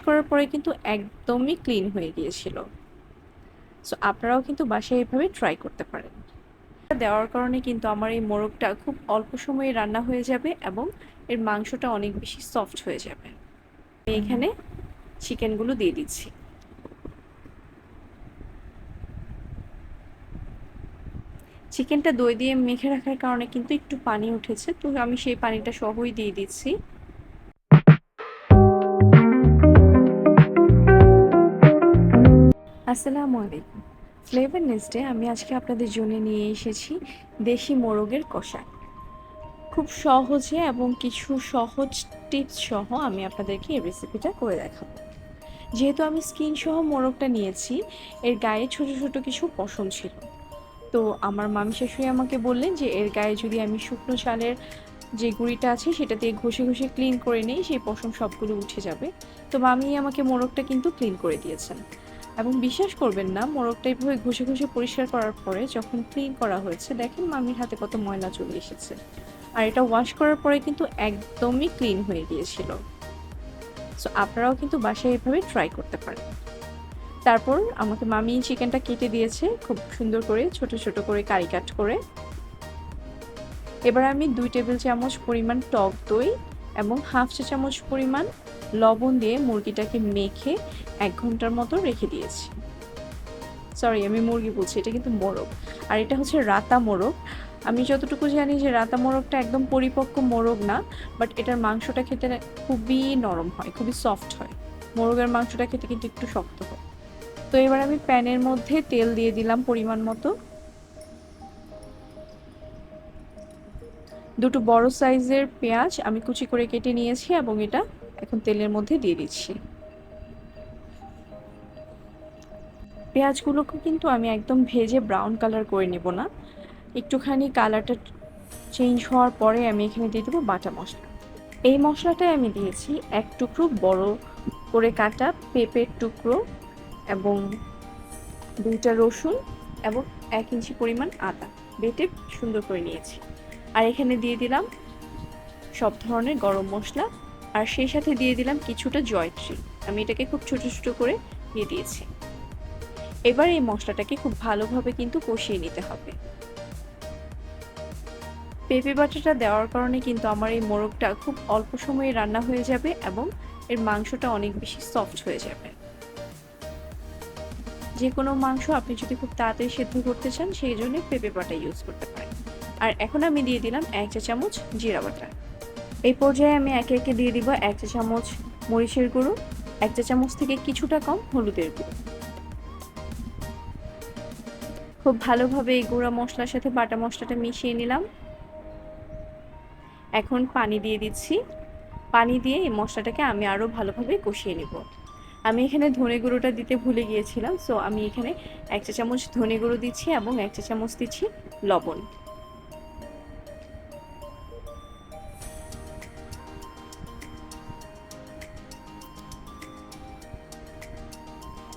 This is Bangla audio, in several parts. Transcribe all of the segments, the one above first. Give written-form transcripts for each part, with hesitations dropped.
করার পরে কিন্তু একদমই ক্লিন হয়ে গিয়েছিল। সো আপনারাও কিন্তু বাসায় এভাবে ট্রাই করতে পারেন। দেওয়ার কারণে কিন্তু আমার এই মোরগটা খুব অল্প সময়ে রান্না হয়ে যাবে এবং এর মাংসটা অনেক বেশি সফট হয়ে যাবে। এখানে চিকেনগুলো দিয়ে দিচ্ছি। চিকেনটা দই দিয়ে মেখে রাখার কারণে কিন্তু একটু পানি উঠেছে, তো আমি সেই পানিটা সহই দিয়ে দিচ্ছি। আসসালামু আলাইকুম। ফ্লেভার নেস্টে আমি আজকে আপনাদের জন্য নিয়ে এসেছি দেশি মোরগের কষা। খুব সহজে এবং কিছু সহজ টিপস সহ আমি আপনাদেরকে এই রেসিপিটা করে দেখাবো। যেহেতু আমি স্কিন সহ মোরগটা নিয়েছি, এর গায়ে ছোট ছোট কিছু পশম ছিল। তো আমার মামি শাশুড়ি আমাকে বললেন যে এর গায়ে যদি আমি শুকনো চালের যে গুঁড়িটা আছে সেটা দিয়ে ঘষে ঘষে ক্লিন করে নেই, সেই পশম সবগুলো উঠে যাবে। তো মামি আমাকে মোরগটা কিন্তু ক্লিন করে দিয়েছেন। এবং বিশ্বাস করবেন না, মোরগটা এইভাবে ঘষে ঘষে পরিষ্কার করার পরে যখন ক্লিন করা হয়েছে, দেখেন মামির হাতে কত ময়লা চলে এসেছে। আর এটা ওয়াশ করার পরে কিন্তু একদমই ক্লিন হয়ে গিয়েছিল। সো আপনারাও কিন্তু বাসায় এভাবে ট্রাই করতে পারেন। তারপর আমাকে মামি চিকেনটা কেটে দিয়েছে খুব সুন্দর করে, ছোট ছোট করে কারি কাট করে। এবার আমি 2 টেবিল চামচ পরিমাণ টক দই এবং হাফ চা চামচ পরিমাণ লবণ দিয়ে মুরগিটাকে মেখে 1 ঘন্টার মতো রেখে দিয়েছি। সরি, আমি মুরগি বলছি, এটা কিন্তু মোরগ। আর এটা হচ্ছে রাতা মোরগ। আমি যতটুকু জানি যে রাতা মোরগটা একদম পরিপক্ক মোরগ না, বাট এটার মাংসটা খেতে খুবই নরম হয়, খুবই সফট হয়। মোরগের মাংসটা খেতে কিন্তু একটু শক্ত হয়। তো এবার আমি প্যানের মধ্যে তেল দিয়ে দিলাম পরিমাণ মতো। দুটো বড় সাইজের পেঁয়াজ আমি কুচি করে কেটে নিয়েছি এবং এটা এখন তেলের মধ্যে দিয়ে দিচ্ছি। পেঁয়াজগুলোকে কিন্তু আমি একদম ভেজে ব্রাউন কালার করে নেব না, একটুখানি কালারটা চেঞ্জ হওয়ার পরে আমি এখানে দিয়ে দেবো বাটা মশলা। এই মশলাটায় আমি দিয়েছি 1 টুকরো বড় করে কাটা পেঁপের টুকরো এবং 2টা রসুন এবং 1 ইঞ্চি পরিমাণ আদা বেটে সুন্দর করে নিয়েছি। আর এখানে দিয়ে দিলাম সব ধরনের গরম মশলা, আর সেই সাথে দিয়ে দিলাম কিছুটা জয়ত্রী। আমি এটাকে খুব ছোট ছোট করে দিয়ে দিয়েছি। এবার এই মশলাটাকে খুব ভালোভাবে কিন্তু কষিয়ে নিতে হবে। পেঁপে বাটাটা দেওয়ার কারণে কিন্তু আমার এই মোরগটা খুব অল্প সময়ে রান্না হয়ে যাবে এবং এর মাংসটা অনেক বেশি সফট হয়ে যাবে। যে কোনো মাংস আপনি যদি খুব তাড়াতাড়ি সেদ্ধ করতে চান, সেই জন্য পেঁপে বাটা ইউজ করতে পারেন। আর এখন আমি দিয়ে দিলাম 1 চা চামচ জিরা বাটা। এই পর্যায়ে আমি একে একে দিয়ে দিব 1 চা চামচ মরিচের গুঁড়ো, 1 চা চামচ থেকে কিছুটা কম হলুদের গুঁড়ো। খুব ভালোভাবে এই গুঁড়া মশলার সাথে বাটা মশলাটা মিশিয়ে নিলাম। এখন পানি দিয়ে দিচ্ছি। পানি দিয়ে এই মশলাটাকে আমি আরও ভালোভাবে কষিয়ে নেব। আমি এখানে ধনে গুঁড়োটা দিতে ভুলে গিয়েছিলাম, সো আমি এখানে 1 চা চামচ ধনে গুঁড়ো দিচ্ছি এবং 1 চা চামচ দিচ্ছি লবণ।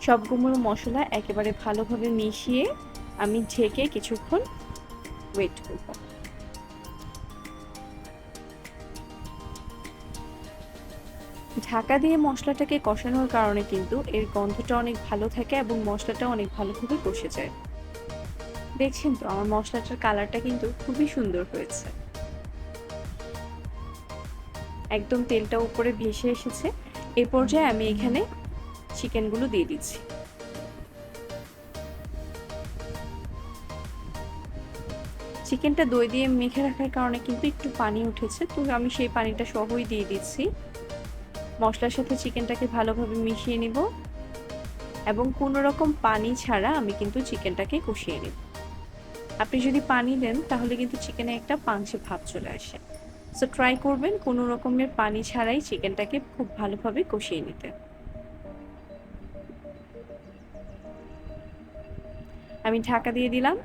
সবগুলো মশলা একেবারে ভালোভাবে মিশিয়ে আমি ঢেকে কিছুক্ষণ ওয়েট করব। ঢাকা দিয়ে মশলাটাকে কষানোর কারণে কিন্তু এর গন্ধটা অনেক ভালো থাকে এবং মশলাটা অনেক ভালোভাবে কষে যায়। দেখছেন তো আমার মশলাটার কালারটা কিন্তু খুবই সুন্দর হয়েছে, একদম তেলটা উপরে ভেসে এসেছে। এই পর্যায়ে আমি এখানে চিকেনগুলো দিয়ে দিচ্ছি। চিকেনটা দই দিয়ে মেখে রাখার কারণে কিন্তু একটু পানি উঠেছে, তো আমি সেই পানিটা সহই দিয়ে দিচ্ছি। মশলার সাথে চিকেনটাকে ভালোভাবে মিশিয়ে নিব এবং কোনো রকম পানি ছাড়া আমি কিন্তু চিকেনটাকে কষিয়ে নেব। আপনি যদি পানি দেন তাহলে কিন্তু চিকেনে একটা পাঞ্চে ভাব চলে আসে। সো ট্রাই করবেন কোনো রকমের পানি ছাড়াই চিকেনটাকে খুব ভালোভাবে কষিয়ে নিতে। আমি ঢাকা দিয়ে দিলাম,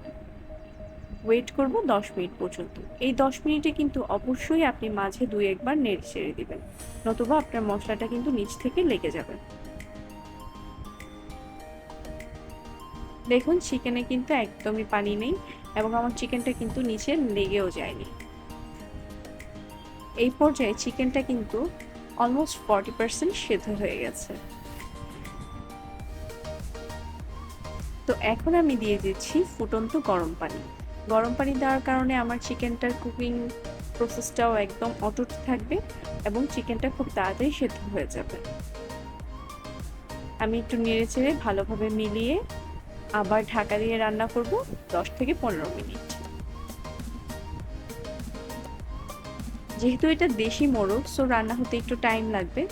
ওয়েট করব 10 মিনিট পর্যন্ত। এই 10 মিনিটে কিন্তু অবশ্যই আপনি মাঝে 2-1 বার নেড়ে চেড়ে দিবেন, নতুবা আপনার মশলাটা কিন্তু নিচ থেকে লেগে যাবে। দেখুন চিকেনে কিন্তু একদমই পানি নেই এবং আমার চিকেনটা কিন্তু নিচে লেগেও যায়নি। এই পর্যায়ে চিকেনটা কিন্তু অলমোস্ট 40% সেদ্ধ হয়ে গেছে। তো এখন আমি দিয়ে দিচ্ছি ফুটন্ত গরম পানি। গরম পানি দেওয়ার কারণে আমার চিকেনটার কুকিং প্রসেসটাও একদম অটুট থাকবে এবং চিকেনটা খুব তাড়াতাড়ি সেদ্ধ হয়ে যাবে। আমি একটু নেড়েচেড়ে ভালোভাবে মিলিয়ে আবার ঢাকা দিয়ে রান্না করব 10 থেকে 15 মিনিট। যেহেতু এটা দেশি মোরগ, সো রান্না হতে একটু টাইম লাগবে।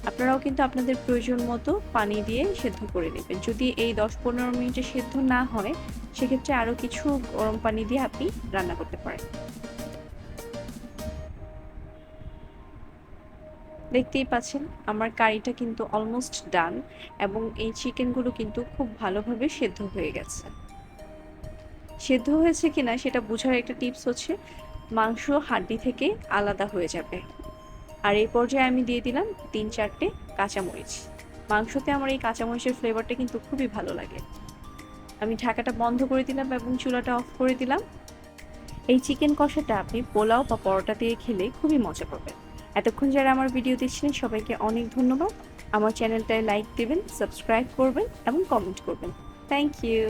আপনারাও কিন্তু আপনাদের প্রয়োজন মতো পানি দিয়ে সেদ্ধ করে নেবেন। যদি এই 10-15 মিনিটে সেদ্ধ না হয়, সেক্ষেত্রে আরও কিছু গরম পানি দিয়ে আপনি রান্না করতে পারেন। দেখতেই পাচ্ছেন আমার কারিটা কিন্তু অলমোস্ট ডান এবং এই চিকেনগুলো কিন্তু খুব ভালোভাবে সেদ্ধ হয়ে গেছে। সেদ্ধ হয়েছে কিনা সেটা বোঝার একটা টিপস হচ্ছে মাংস হাড্ডি থেকে আলাদা হয়ে যাবে। আর এই পর্যায়ে আমি দিয়ে দিলাম 3-4টে কাঁচামরিচ। মাংসতে আমার এই কাঁচামরিচের ফ্লেভারটা কিন্তু খুবই ভালো লাগে। আমি ঢাকাটা বন্ধ করে দিলাম এবং চুলাটা অফ করে দিলাম। এই চিকেন কষাটা আপনি পোলাও বা পরোটা দিয়ে খেলে খুবই মজা পাবেন। এতক্ষণ যারা আমার ভিডিও দেখছিলেন সবাইকে অনেক ধন্যবাদ। আমার চ্যানেলটায় লাইক দেবেন, সাবস্ক্রাইব করবেন এবং কমেন্ট করবেন। Thank you.